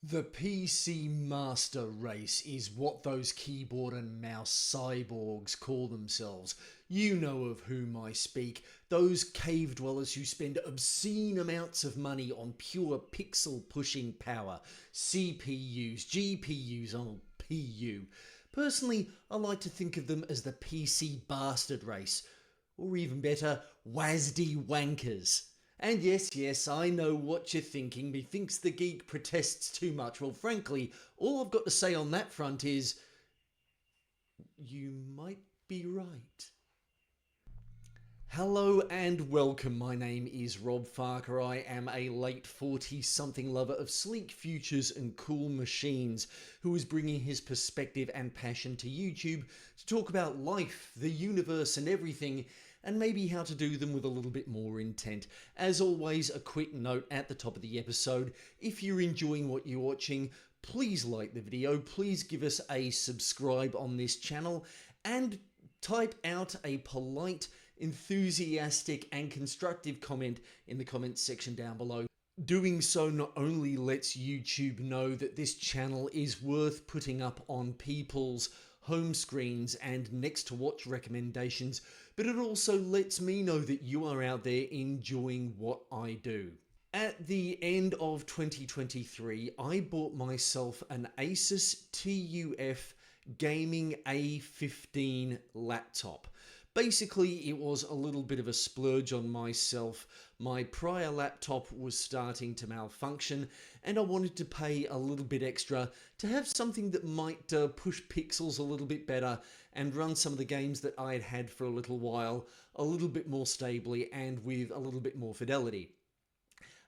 The PC Master Race is what those keyboard and mouse cyborgs call themselves. You know of whom I speak. Those cave dwellers who spend obscene amounts of money on pure pixel pushing power. CPUs, GPUs, oh PU. Personally, I like to think of them as the PC Bastard Race. Or even better, WASD Wankers. And yes, I know what you're thinking. Methinks the geek protests too much. Well, frankly, all I've got to say on that front is, you might be right. Hello and welcome. My name is Rob Farker. I am a late 40-something lover of sleek futures and cool machines who is bringing his perspective and passion to YouTube to talk about life, the universe and everything, and maybe how to do them with a little bit more intent. As always, a quick note at the top of the episode. If you're enjoying what you're watching, please like the video, please give us a subscribe on this channel, and type out a polite, enthusiastic and constructive comment in the comments section down below. Doing so not only lets YouTube know that this channel is worth putting up on people's home screens and next to watch recommendations, but it also lets me know that you are out there enjoying what I do. At the end of 2023, I bought myself an ASUS TUF Gaming A15 laptop. Basically, it was a little bit of a splurge on myself. My prior laptop was starting to malfunction and I wanted to pay a little bit extra to have something that might push pixels a little bit better and run some of the games that I had had for a little while a little bit more stably and with a little bit more fidelity.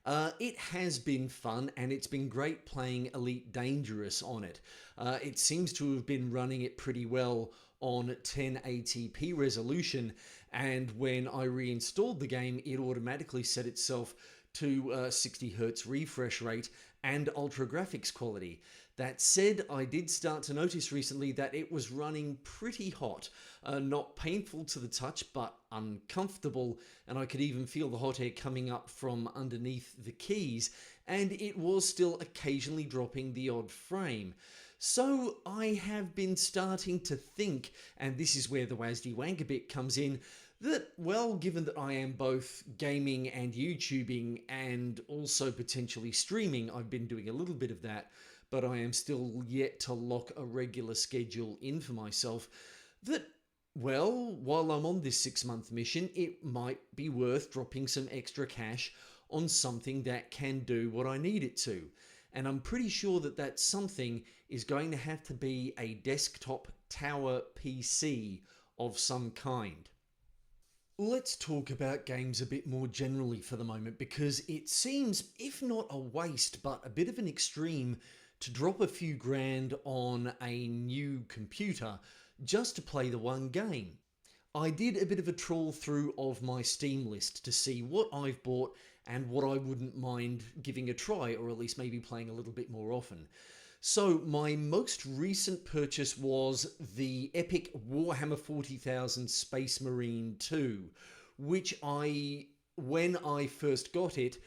It has been fun and it's been great playing Elite Dangerous on it. It seems to have been running it pretty well on 1080p resolution, and when I reinstalled the game it automatically set itself to 60Hz refresh rate and ultra graphics quality. That said, I did start to notice recently that it was running pretty hot. Not painful to the touch, but uncomfortable, and I could even feel the hot air coming up from underneath the keys, and it was still occasionally dropping the odd frame. So I have been starting to think, and this is where the WASD Wanker bit comes in, that, well, given that I am both gaming and YouTubing and also potentially streaming, I've been doing a little bit of that, but I am still yet to lock a regular schedule in for myself, that, well, while I'm on this 6-month mission, it might be worth dropping some extra cash on something that can do what I need it to. And I'm pretty sure that that something is going to have to be a desktop tower PC of some kind. Let's talk about games a bit more generally for the moment, because it seems, if not a waste, but a bit of an extreme to drop a few grand on a new computer just to play the one game. I did a bit of a trawl through of my Steam list to see what I've bought and what I wouldn't mind giving a try, or at least maybe playing a little bit more often. So my most recent purchase was the epic Warhammer 40,000 Space Marine 2, which when I first got it,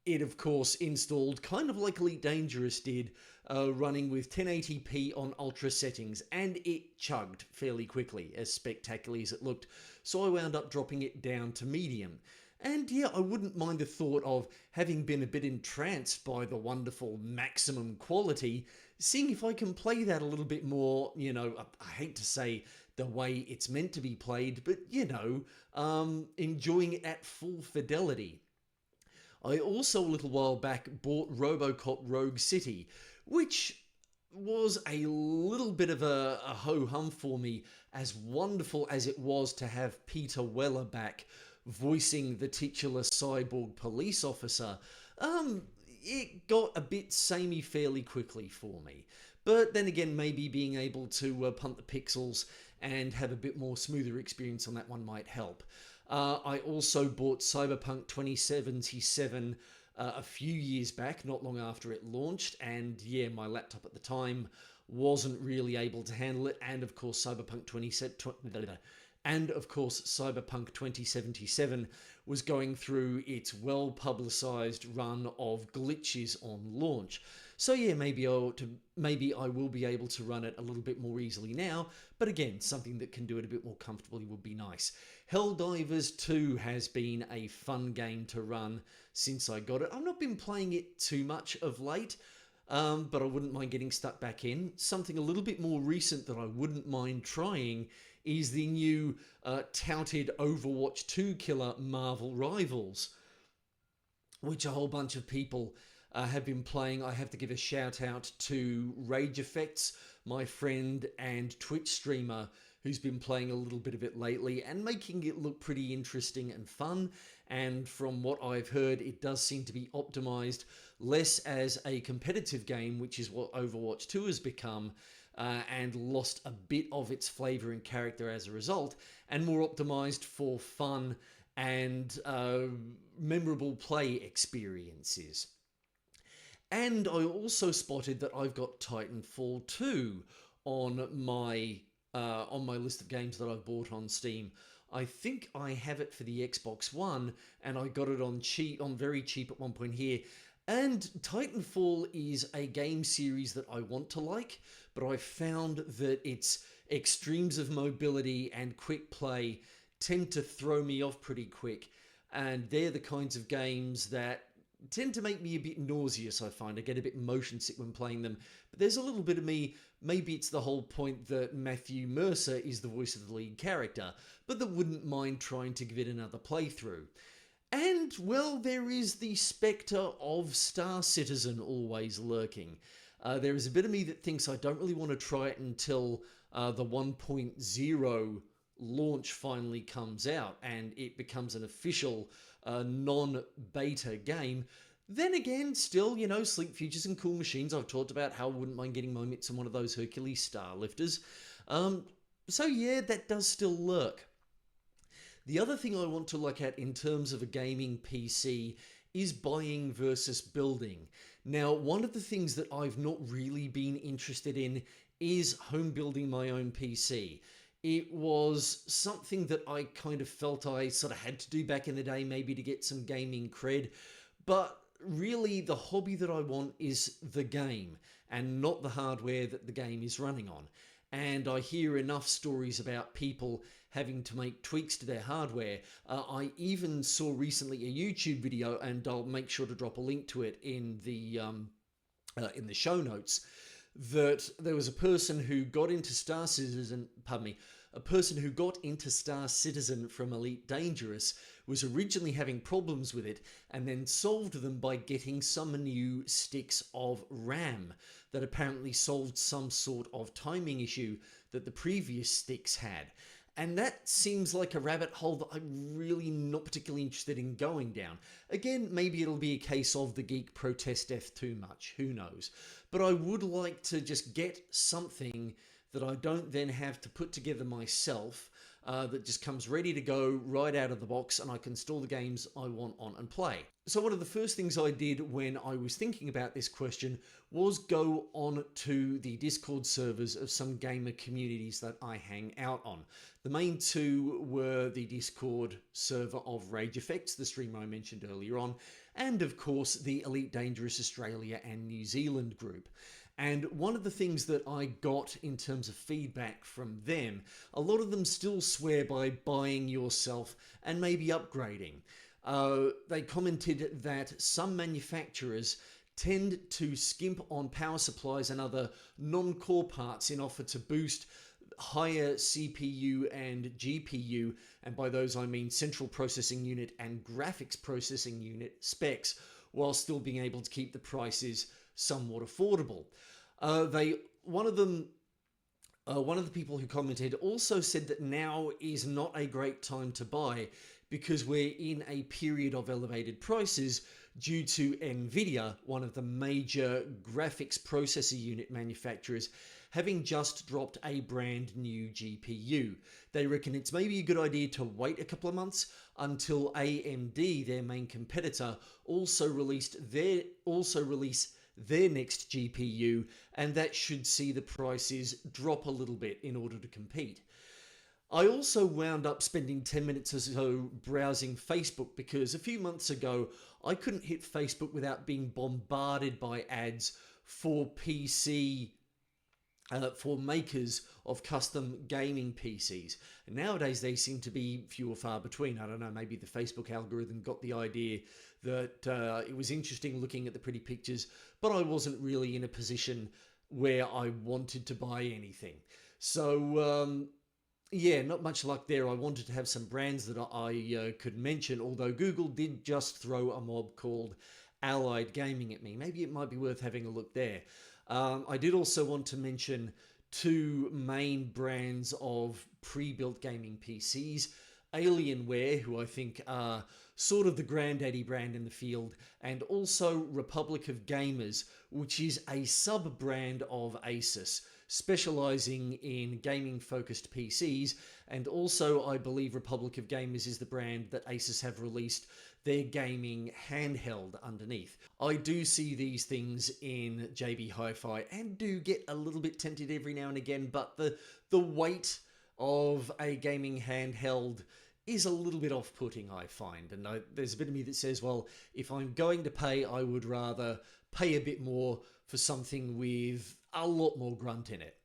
it of course installed kind of like Elite Dangerous did, running with 1080p on ultra settings, and it chugged fairly quickly, as spectacularly as it looked, so I wound up dropping it down to medium. And yeah, I wouldn't mind the thought of, having been a bit entranced by the wonderful maximum quality, seeing if I can play that a little bit more, you know, I hate to say the way it's meant to be played, but you know, enjoying it at full fidelity. I also, a little while back, bought RoboCop Rogue City, which was a little bit of a ho-hum for me, as wonderful as it was to have Peter Weller back voicing the titular cyborg police officer. It got a bit samey fairly quickly for me. But then again, maybe being able to punt the pixels and have a bit more smoother experience on that one might help. I also bought Cyberpunk 2077 a few years back, not long after it launched, and yeah, my laptop at the time wasn't really able to handle it, and of course Cyberpunk 2077 And of course, Cyberpunk 2077 was going through its well-publicized run of glitches on launch. So yeah, maybe I will be able to run it a little bit more easily now, but again, something that can do it a bit more comfortably would be nice. Helldivers 2 has been a fun game to run since I got it. I've not been playing it too much of late, but I wouldn't mind getting stuck back in. Something a little bit more recent that I wouldn't mind trying is the new touted Overwatch 2 killer Marvel Rivals, which a whole bunch of people have been playing. I have to give a shout out to Rage Effects, my friend and Twitch streamer, who's been playing a little bit of it lately and making it look pretty interesting and fun. And from what I've heard, it does seem to be optimized less as a competitive game, which is what Overwatch 2 has become, and lost a bit of its flavor and character as a result, and more optimized for fun and memorable play experiences. And I also spotted that I've got Titanfall 2 on my list of games that I've bought on Steam. I think I have it for the Xbox One, and I got it on very cheap at one point here. And Titanfall is a game series that I want to like, but I've found that its extremes of mobility and quick play tend to throw me off pretty quick. And they're the kinds of games that tend to make me a bit nauseous, I find. I get a bit motion sick when playing them. But there's a little bit of me, maybe it's the whole point that Matthew Mercer is the voice of the lead character, but that wouldn't mind trying to give it another playthrough. And, well, there is the spectre of Star Citizen always lurking. There is a bit of me that thinks I don't really want to try it until the 1.0 launch finally comes out and it becomes an official non-beta game. Then again, still, you know, Sleek Futures and Cool Machines, I've talked about how I wouldn't mind getting my mitts on one of those Hercules Star Lifters. So yeah, that does still lurk. The other thing I want to look at in terms of a gaming PC is buying versus building. Now, one of the things that I've not really been interested in is home building my own PC. It was something that I kind of felt I sort of had to do back in the day, maybe to get some gaming cred. But really, the hobby that I want is the game and not the hardware that the game is running on. And I hear enough stories about people having to make tweaks to their hardware. I even saw recently a YouTube video, and I'll make sure to drop a link to it in the show notes, that there was a person who got into Star Citizen, a person who got into Star Citizen from Elite Dangerous was originally having problems with it and then solved them by getting some new sticks of RAM that apparently solved some sort of timing issue that the previous sticks had. And that seems like a rabbit hole that I'm really not particularly interested in going down. Again, maybe it'll be a case of the geek protest death too much, who knows. But I would like to just get something that I don't then have to put together myself, that just comes ready to go right out of the box, and I can install the games I want on and play. So one of the first things I did when I was thinking about this question was go on to the Discord servers of some gamer communities that I hang out on. The main two were the Discord server of Rage Effects, the streamer I mentioned earlier on, and of course the Elite Dangerous Australia and New Zealand group. And one of the things that I got in terms of feedback from them, a lot of them still swear by buying yourself and maybe upgrading. They commented that some manufacturers tend to skimp on power supplies and other non-core parts in offer to boost higher CPU and GPU, and by those I mean central processing unit and graphics processing unit specs, while still being able to keep the prices somewhat affordable. One of the people who commented also said that now is not a great time to buy because we're in a period of elevated prices due to Nvidia, one of the major graphics processor unit manufacturers, having just dropped a brand new GPU. They reckon it's maybe a good idea to wait a couple of months until AMD, their main competitor, also release their next GPU, and that should see the prices drop a little bit in order to compete. I also wound up spending 10 minutes or so browsing Facebook because a few months ago I couldn't hit Facebook without being bombarded by ads for PC for makers of custom gaming PCs. And nowadays they seem to be few or far between. I don't know, maybe the Facebook algorithm got the idea that it was interesting looking at the pretty pictures, but I wasn't really in a position where I wanted to buy anything. So yeah, not much luck there. I wanted to have some brands that I could mention, although Google did just throw a mob called Allied Gaming at me. Maybe it might be worth having a look there. I did also want to mention two main brands of pre-built gaming PCs. Alienware, who I think are sort of the granddaddy brand in the field, and also Republic of Gamers, which is a sub-brand of ASUS, specializing in gaming-focused PCs, and also I believe Republic of Gamers is the brand that ASUS have released their gaming handheld underneath. I do see these things in JB Hi-Fi and do get a little bit tempted every now and again, but the weight of a gaming handheld is a little bit off-putting, I find. And there's a bit of me that says, well, if I'm going to pay, I would rather pay a bit more for something with a lot more grunt in it.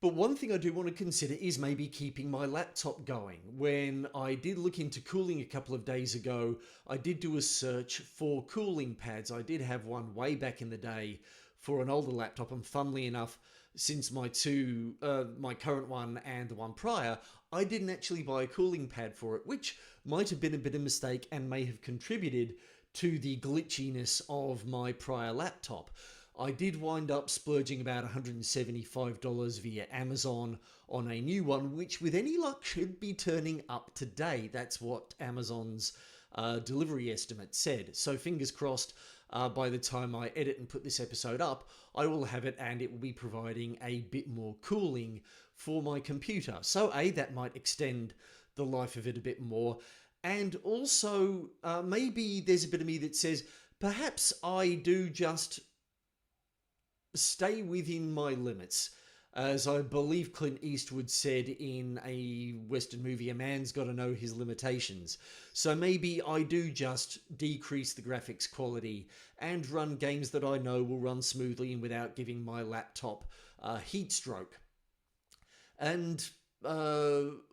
But one thing I do want to consider is maybe keeping my laptop going. When I did look into cooling a couple of days ago, I did do a search for cooling pads. I did have one way back in the day for an older laptop, and funnily enough, since my current one and the one prior, I didn't actually buy a cooling pad for it, which might have been a bit of a mistake and may have contributed to the glitchiness of my prior laptop. I did wind up splurging about $175 via Amazon on a new one, which with any luck should be turning up today. That's what Amazon's delivery estimate said. So fingers crossed, by the time I edit and put this episode up, I will have it and it will be providing a bit more cooling for my computer. So that might extend the life of it a bit more. And also, maybe there's a bit of me that says, perhaps I do just stay within my limits. As I believe Clint Eastwood said in a Western movie, a man's got to know his limitations. So maybe I do just decrease the graphics quality and run games that I know will run smoothly and without giving my laptop heat stroke. And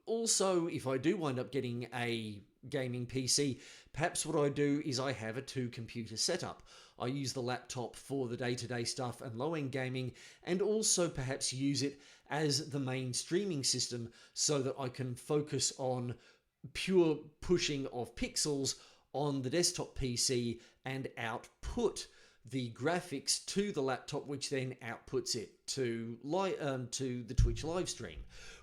also, if I do wind up getting a gaming PC, perhaps what I do is I have a two-computer setup. I use the laptop for the day-to-day stuff and low-end gaming, and also perhaps use it as the main streaming system so that I can focus on pure pushing of pixels on the desktop PC and output the graphics to the laptop, which then outputs it to the Twitch live stream.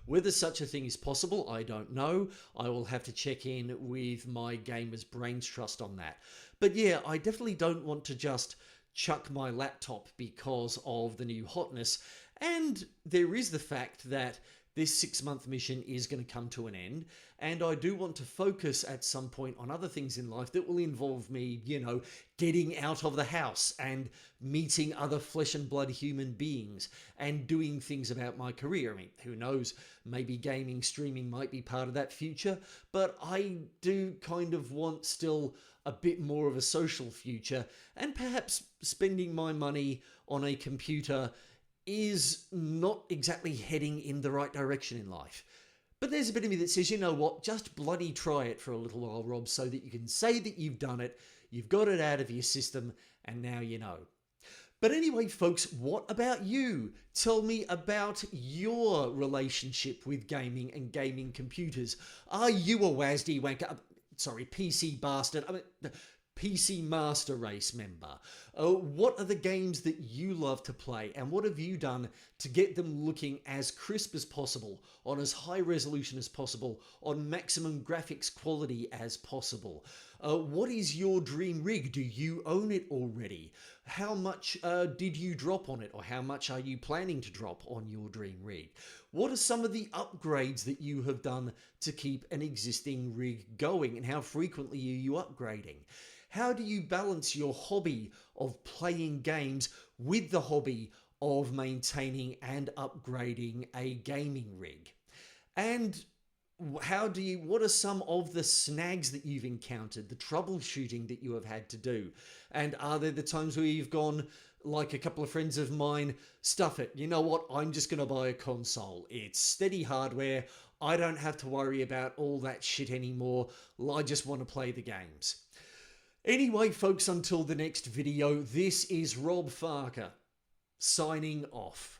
Whether such a thing is possible, I don't know. I will have to check in with my Gamers Brains Trust on that. But yeah, I definitely don't want to just chuck my laptop because of the new hotness. And there is the fact that this 6-month mission is going to come to an end, and I do want to focus at some point on other things in life that will involve me, getting out of the house and meeting other flesh and blood human beings and doing things about my career. I mean, who knows, maybe gaming, streaming might be part of that future, but I do kind of want still a bit more of a social future, and perhaps spending my money on a computer is not exactly heading in the right direction in life. But there's a bit of me that says, you know what, just bloody try it for a little while, Rob, so that you can say that you've done it, you've got it out of your system, and now you know. But anyway, folks, what about you? Tell me about your relationship with gaming and gaming computers. Are you a WASD wanker? Sorry, PC bastard. PC Master Race member. What are the games that you love to play, and what have you done to get them looking as crisp as possible, on as high resolution as possible, on maximum graphics quality as possible? What is your dream rig? Do you own it already? How much did you drop on it, or how much are you planning to drop on your dream rig? What are some of the upgrades that you have done to keep an existing rig going, and how frequently are you upgrading? How do you balance your hobby of playing games with the hobby of maintaining and upgrading a gaming rig? And what are some of the snags that you've encountered, the troubleshooting that you have had to do? And are there the times where you've gone, like a couple of friends of mine, stuff it, you know what, I'm just going to buy a console. It's steady hardware. I don't have to worry about all that shit anymore. I just want to play the games. Anyway, folks, until the next video, this is Rob Farker, signing off.